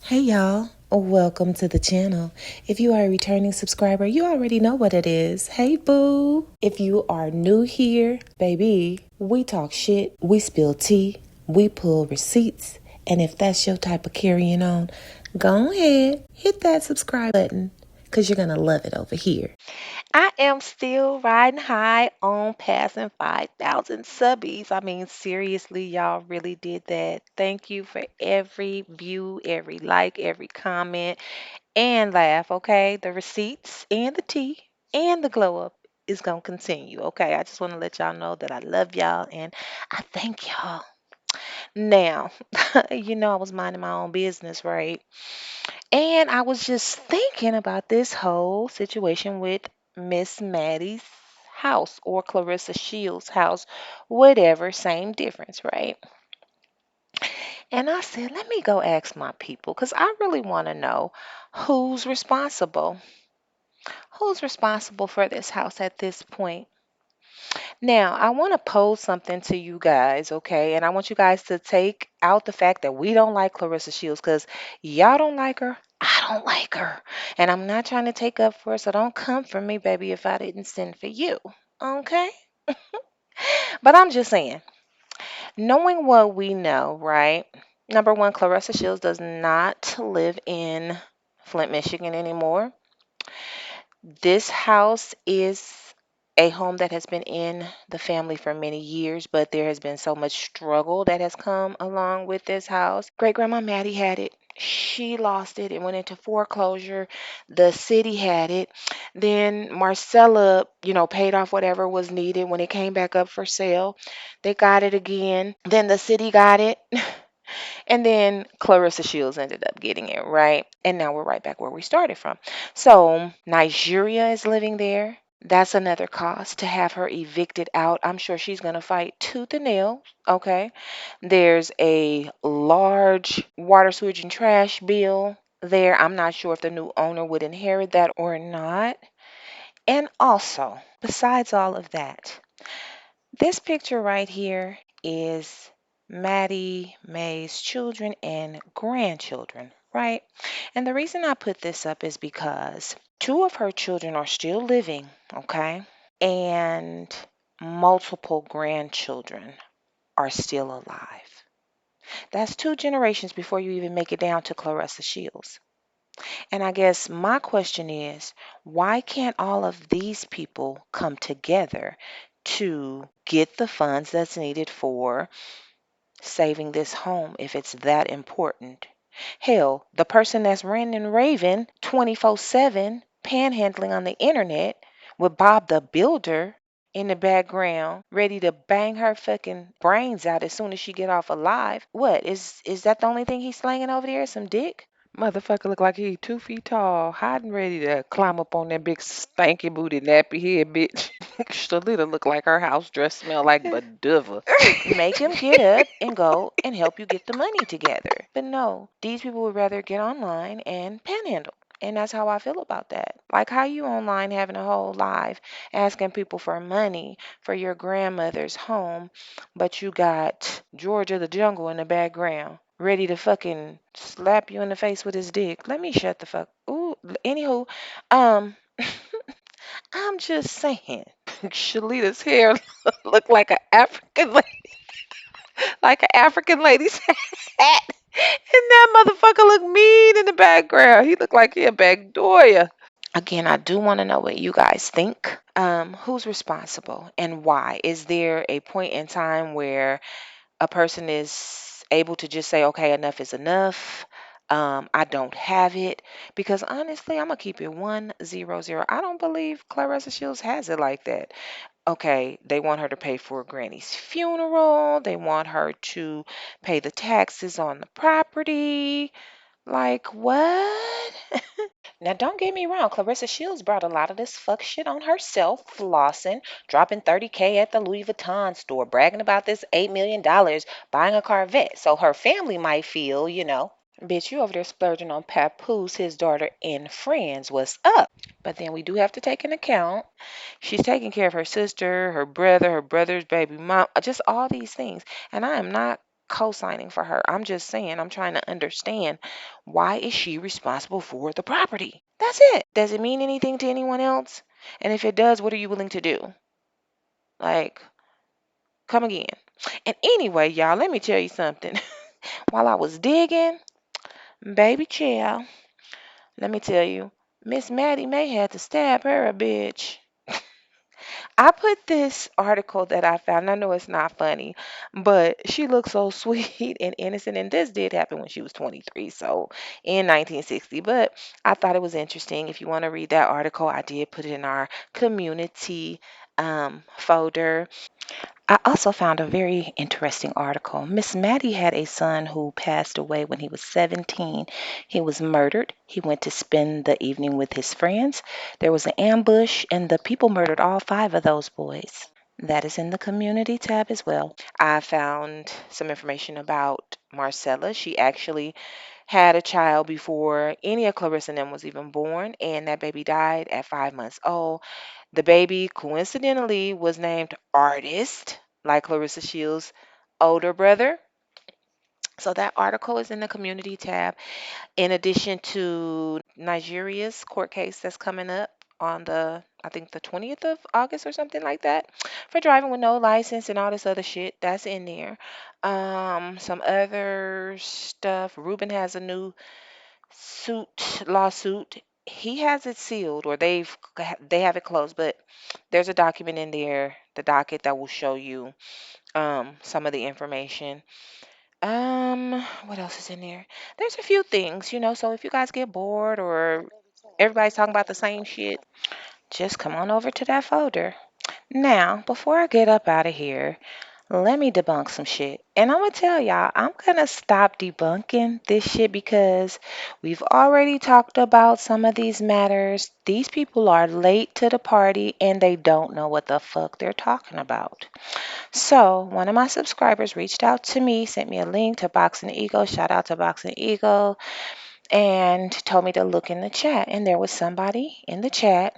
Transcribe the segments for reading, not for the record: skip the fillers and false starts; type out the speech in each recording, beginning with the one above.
Hey y'all, welcome to the channel. If you are a returning subscriber, you already know what it is. Hey boo! If you are new here, baby, we talk shit, we spill tea, we pull receipts, and if that's your type of carrying on, go ahead, hit that subscribe button, because you're gonna love it over here. I am still riding high on passing 5,000 subbies. I mean, seriously, y'all really did that. Thank you for every view, every like, every comment, and laugh, okay? The receipts and the tea and the glow up is going to continue, okay? I just want to let y'all know that I love y'all and I thank y'all. Now, I was minding my own business, right? And I was just thinking about this whole situation with Miss Maddie's house or Clarissa Shields' house, whatever, same difference, right? And I said, let me go ask my people because I really want to know who's responsible. Who's responsible for this house at this point? Now, I want to pose something to you guys, okay? And I want you guys to take out the fact that we don't like Clarissa Shields because y'all don't like her. I don't like her. And I'm not trying to take up for her, so don't come for me, baby, if I didn't send for you, okay? But I'm just saying, knowing what we know, right? Number one, Clarissa Shields does not live in Flint, Michigan anymore. This house is a home that has been in the family for many years, but there has been so much struggle that has come along with this house. Great grandma Maddie had it. She lost it. It went into foreclosure. The city had it. Then Marcella, paid off whatever was needed when it came back up for sale. They got it again. Then the city got it. And then Clarissa Shields ended up getting it, right? And now we're right back where we started from. So Nigeria is living there. That's another cost to have her evicted out. I'm sure she's going to fight tooth and nail. Okay. There's a large water, sewage, and trash bill there. I'm not sure if the new owner would inherit that or not. And also, besides all of that, this picture right here is Maddie Mae's children and grandchildren, right? And the reason I put this up is because two of her children are still living, okay? And multiple grandchildren are still alive. That's two generations before you even make it down to Clarissa Shields. And I guess my question is, why can't all of these people come together to get the funds that's needed for saving this home if it's that important? Hell, the person that's ranting and raving 24/7, panhandling on the internet with Bob the Builder in the background, ready to bang her fucking brains out as soon as she get off alive. What is that the only thing he's slanging over there? Some dick? Motherfucker look like he 2 feet tall, hiding ready to climb up on that big stanky booty nappy head bitch. Shalita look like her house dress smell like Badova. Make him get up and go and help you get the money together. But no, these people would rather get online and panhandle. And that's how I feel about that. Like how you online having a whole live asking people for money for your grandmother's home, but you got Georgia the Jungle in the background ready to fucking slap you in the face with his dick. Let me shut the fuck. Ooh, anywho, um, I'm just saying. Shalita's hair looked like an African like an African lady's hat. And that motherfucker look mean in the background. He looked like he a Backdoor. Again, I do want to know what you guys think. Who's responsible and why? Is there a point in time where a person is able to just say, okay, enough is enough? I don't have it. Because honestly, I'm going to keep it 100. I don't believe Clarissa Shields has it like that. Okay, they want her to pay for Granny's funeral. They want her to pay the taxes on the property. Like, what? Now, don't get me wrong. Clarissa Shields brought a lot of this fuck shit on herself, flossing, dropping 30K at the Louis Vuitton store, bragging about this $8 million, buying a Corvette. So her family might feel, bitch, you over there splurging on Papoose, his daughter, and friends. What's up? But then we do have to take into account she's taking care of her sister, her brother, her brother's baby mom, just all these things. And I am not co-signing for her. I'm just saying, I'm trying to understand, why is she responsible for the property? That's it. Does it mean anything to anyone else? And if it does, what are you willing to do? Like, come again. And anyway, y'all, let me tell you something. While I was digging, baby child, let me tell you, Miss Maddie May had to stab her a bitch. I put this article that I found. I know it's not funny, but she looks so sweet and innocent. And this did happen when she was 23, so in 1960. But I thought it was interesting. If you want to read that article, I did put it in our community folder. I also found a very interesting article. Miss Maddie had a son who passed away when he was 17. He was murdered. He went to spend the evening with his friends. There was an ambush, and the people murdered all five of those boys. That is in the community tab as well. I found some information about Marcella. She actually had a child before any of Clarissa and them was even born, and that baby died at 5 months old. The baby coincidentally was named Artist, like Clarissa Shields' older brother. So that article is in the community tab. In addition to Nigeria's court case that's coming up on I think the 20th of August or something like that, for driving with no license and all this other shit, that's in there. Some other stuff. Ruben has a new lawsuit. He has it sealed, or they have it closed, but there's a document in there, the docket, that will show you some of the information. What else is in there? There's a few things, so if you guys get bored or everybody's talking about the same shit, just come on over to that folder. Now, before I get up out of here, let me debunk some shit. And I'm going to tell y'all, I'm going to stop debunking this shit because we've already talked about some of these matters. These people are late to the party and they don't know what the fuck they're talking about. So, one of my subscribers reached out to me, sent me a link to Boxing Ego. Shout out to Boxing Ego. And told me to look in the chat. And there was somebody in the chat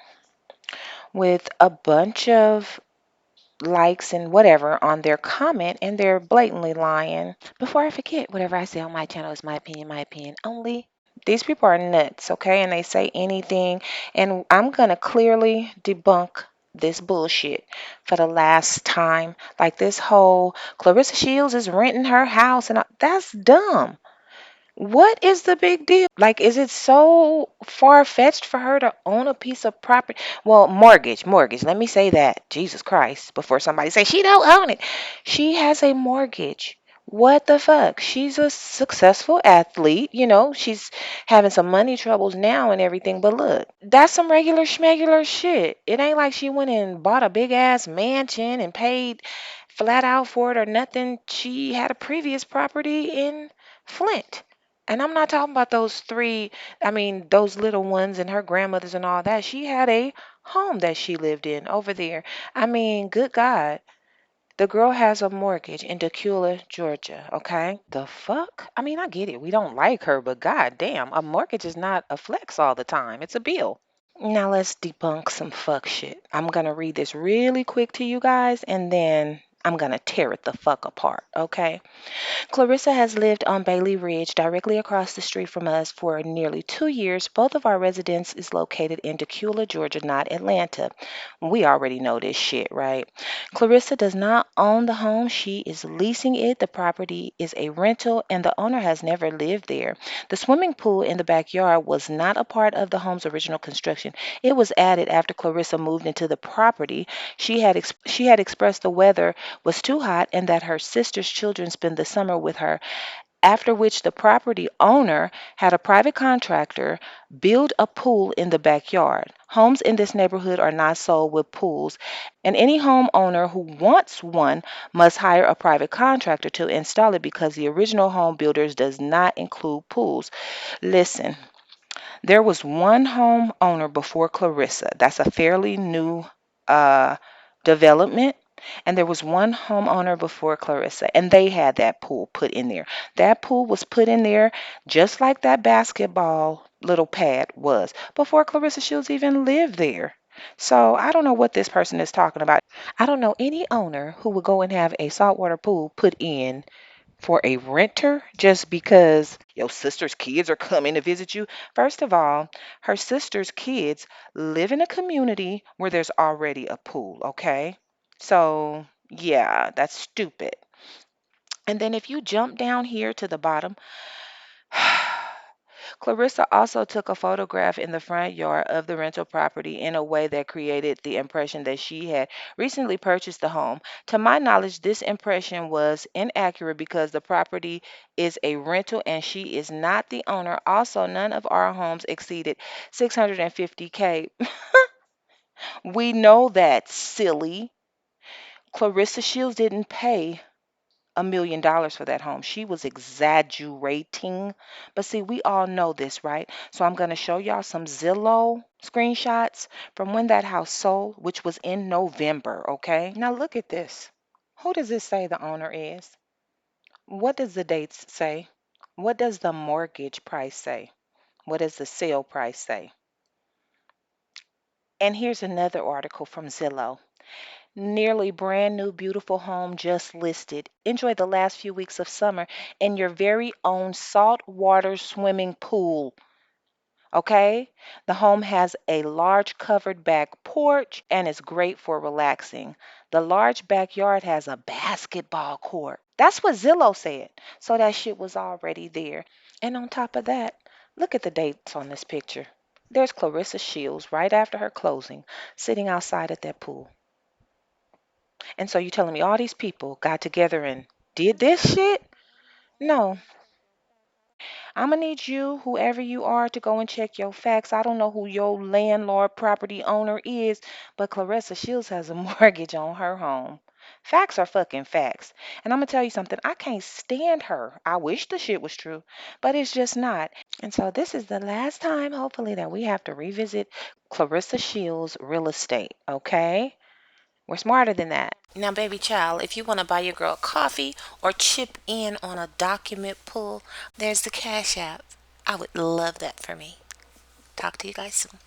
with a bunch of likes and whatever on their comment, and they're blatantly lying. Before I forget, whatever I say on my channel is my opinion only. These people are nuts, okay? And they say anything, and I'm gonna clearly debunk this bullshit for the last time. Like this whole Clarissa Shields is renting her house, and that's dumb. What is the big deal? Like, is it so far-fetched for her to own a piece of property? Well, mortgage. Let me say that. Jesus Christ, before somebody say she don't own it. She has a mortgage. What the fuck? She's a successful athlete. She's having some money troubles now and everything. But look, that's some regular schmegular shit. It ain't like she went and bought a big ass mansion and paid flat out for it or nothing. She had a previous property in Flint. And I'm not talking about those three, I mean, those little ones and her grandmothers and all that. She had a home that she lived in over there. I mean, good God. The girl has a mortgage in Decula, Georgia, okay? The fuck? I mean, I get it. We don't like her, but god damn, a mortgage is not a flex all the time. It's a bill. Now let's debunk some fuck shit. I'm gonna read this really quick to you guys and then I'm gonna tear it the fuck apart, okay? Clarissa has lived on Bailey Ridge, directly across the street from us, for nearly 2 years. Both of our residence is located in Decula, Georgia, not Atlanta. We already know this shit, right? Clarissa does not own the home. She is leasing it. The property is a rental, and the owner has never lived there. The swimming pool in the backyard was not a part of the home's original construction. It was added after Clarissa moved into the property. She had expressed the weather was too hot and that her sister's children spend the summer with her, after which the property owner had a private contractor build a pool in the backyard. Homes in this neighborhood are not sold with pools, and any homeowner who wants one must hire a private contractor to install it because the original home builders does not include pools. Listen, there was one homeowner before Clarissa. That's a fairly new uh, development. And there was one homeowner before Clarissa, and they had that pool put in there. That pool was put in there just like that basketball little pad was before Clarissa Shields even lived there. So I don't know what this person is talking about. I don't know any owner who would go and have a saltwater pool put in for a renter just because your sister's kids are coming to visit you. First of all, her sister's kids live in a community where there's already a pool, okay? So, yeah, that's stupid. And then if you jump down here to the bottom, Clarissa also took a photograph in the front yard of the rental property in a way that created the impression that she had recently purchased the home. To my knowledge, this impression was inaccurate because the property is a rental and she is not the owner. Also, none of our homes exceeded 650K. We know that, silly. Clarissa Shields didn't pay $1 million for that home. She was exaggerating. But see, we all know this, right? So I'm going to show y'all some Zillow screenshots from when that house sold, which was in November, okay? Now look at this. Who does this say the owner is? What does the dates say? What does the mortgage price say? What does the sale price say? And here's another article from Zillow. Nearly brand new, beautiful home just listed. Enjoy the last few weeks of summer in your very own saltwater swimming pool. Okay? The home has a large covered back porch and is great for relaxing. The large backyard has a basketball court. That's what Zillow said. So that shit was already there. And on top of that, look at the dates on this picture. There's Clarissa Shields right after her closing, sitting outside at that pool. And so you telling me all these people got together and did this shit? No. I'm gonna need you, whoever you are, to go and check your facts. I don't know who your landlord property owner is, but Clarissa Shields has a mortgage on her home. Facts are fucking facts. And I'm gonna tell you something, I can't stand her. I wish the shit was true, but it's just not. And so this is the last time, hopefully, that we have to revisit Clarissa Shields' real estate, okay? We're smarter than that. Now, baby child, if you want to buy your girl coffee or chip in on a document pull, there's the Cash App. I would love that for me. Talk to you guys soon.